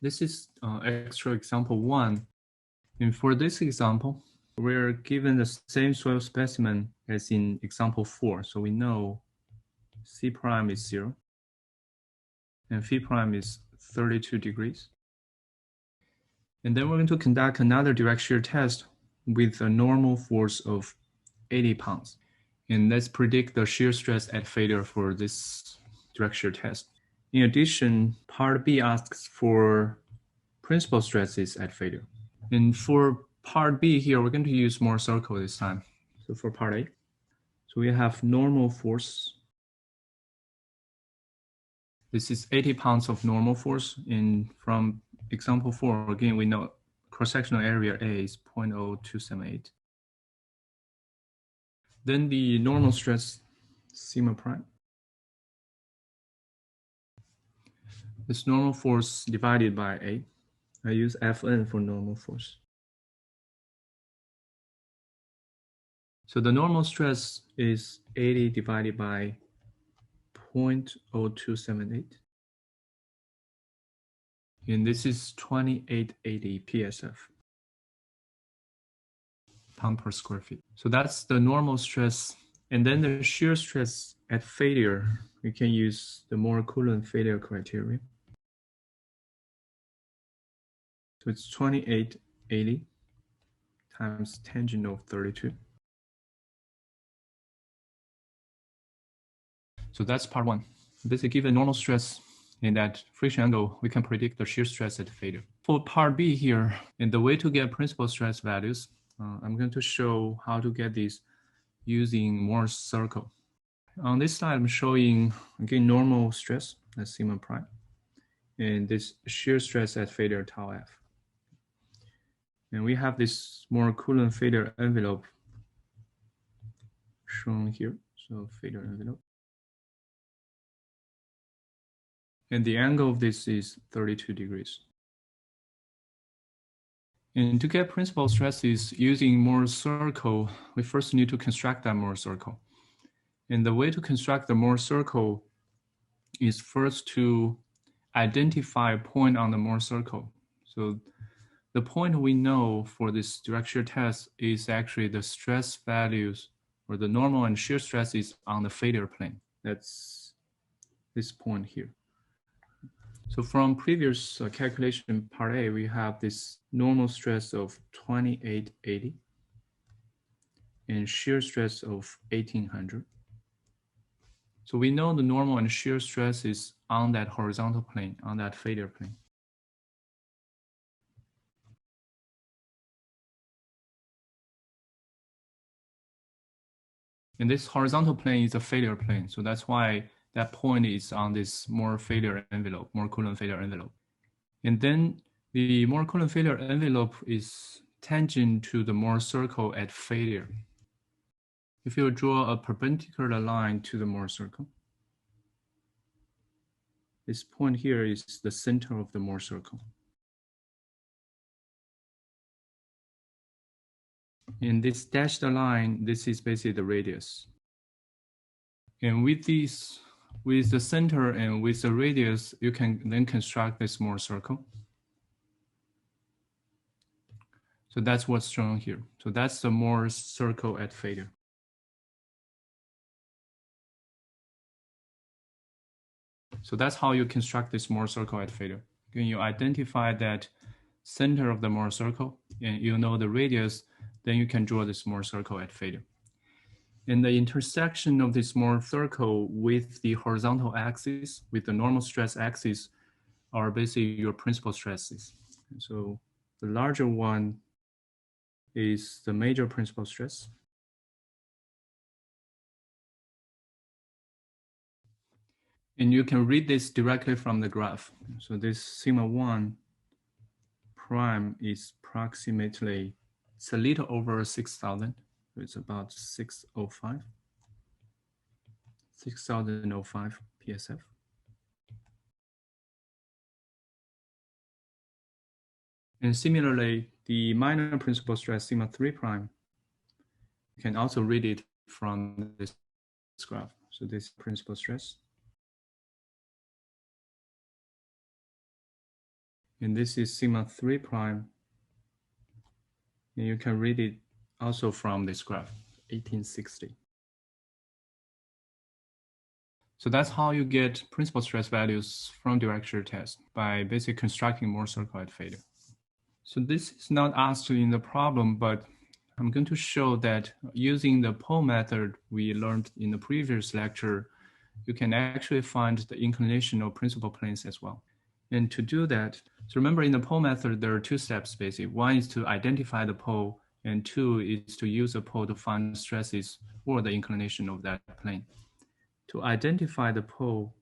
This is extra example 1. And for this example, we're given the same soil specimen as in example 4. So we know C prime is 0 and phi prime is 32 degrees. And then we're going to conduct another direct shear test with a normal force of 80 pounds. And let's predict the shear stress at failure for this direct shear test. In addition, part B asks for principal stresses at failure. And for part B here, we're going to use Mohr-Coulomb this time. So for part A, so we have normal force. This is 80 pounds of normal force. And from example 4, again, we know cross-sectional area A is 0.0278. Then the normal stress, sigma prime. This normal force divided by A. I use Fn for normal force. So the normal stress is 80 divided by 0.0278. And this is 2880 PSF, pound per square feet. So that's the normal stress. And then the shear stress at failure, we can use the Mohr-Coulomb failure criteria. So it's 2880 times tangent of 32. So that's part 1. Basically, given normal stress in that friction angle, we can predict the shear stress at failure. For part B here, and the way to get principal stress values, I'm going to show how to get these using Mohr-Coulomb. On this slide, I'm showing, again, normal stress, that's sigma prime, and this shear stress at failure, tau f. And we have this Mohr-Coulomb failure envelope shown here, so failure envelope. And the angle of this is 32 degrees. And to get principal stresses using Mohr-Coulomb, we first need to construct that Mohr-Coulomb. And the way to construct the Mohr-Coulomb is first to identify a point on the Mohr-Coulomb. So the point we know for this direct shear test is actually the stress values or the normal and shear stresses on the failure plane. That's this point here. So from previous calculation part A, we have this normal stress of 2880 and shear stress of 1800. So we know the normal and shear stress is on that horizontal plane, on that failure plane. And this horizontal plane is a failure plane. So that's why that point is on this Mohr-Coulomb failure envelope. And then the Mohr-Coulomb failure envelope is tangent to the Mohr-Coulomb at failure. If you draw a perpendicular line to the Mohr-Coulomb, this point here is the center of the Mohr-Coulomb. And this dashed line, this is basically the radius. And with these, with the center and with the radius, you can then construct this Mohr-Coulomb. So that's what's shown here. So that's the Mohr-Coulomb at failure. So that's how you construct this Mohr-Coulomb at failure. When you identify that center of the Mohr-Coulomb and you know the radius, then you can draw this Mohr-Coulomb at failure. And the intersection of this Mohr-Coulomb with the horizontal axis, with the normal stress axis, are basically your principal stresses. And so the larger one is the major principal stress. And you can read this directly from the graph. So this sigma 1 prime is approximately, it's a little over 6,000. So it's about 605 PSF. And similarly, the minor principal stress sigma 3 prime, you can also read it from this graph. So this principal stress. And this is sigma 3 prime. And you can read it also from this graph, 1860. So that's how you get principal stress values from direct shear test, by basically constructing Mohr circle at failure. So this is not asked in the problem, but I'm going to show that using the Pohl method we learned in the previous lecture, you can actually find the inclination of principal planes as well. And to do that, so remember in the Pohl method, there are two steps basically. One is to identify the pole, and two is to use a pole to find stresses or the inclination of that plane. To identify the pole,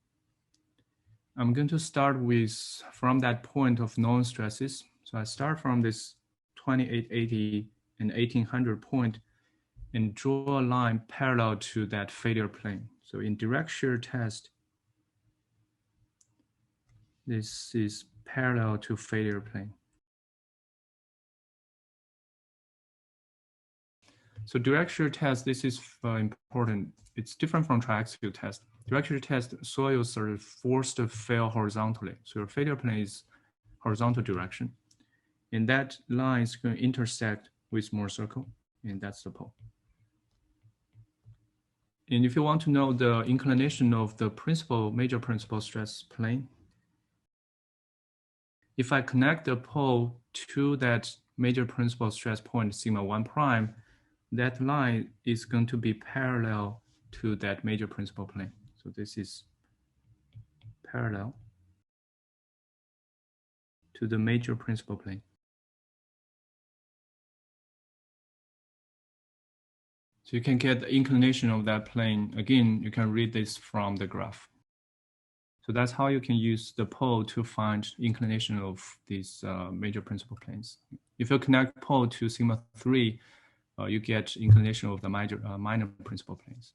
I'm going to start with from that point of known stresses. So I start from this 2880 and 1800 point and draw a line parallel to that failure plane. So in direct shear test, this is parallel to failure plane. So direct shear test, this is important. It's different from triaxial test. Direct shear test, soils are forced to fail horizontally. So your failure plane is horizontal direction. And that line is going to intersect with Mohr circle, and that's the pole. And if you want to know the inclination of the major principal stress plane, if I connect the pole to that major principal stress point, sigma 1 prime, that line is going to be parallel to that major principal plane. So this is parallel to the major principal plane. So you can get the inclination of that plane. Again, you can read this from the graph. So that's how you can use the pole to find inclination of these major principal planes. If you connect pole to sigma 3, you get inclination of the minor principal planes.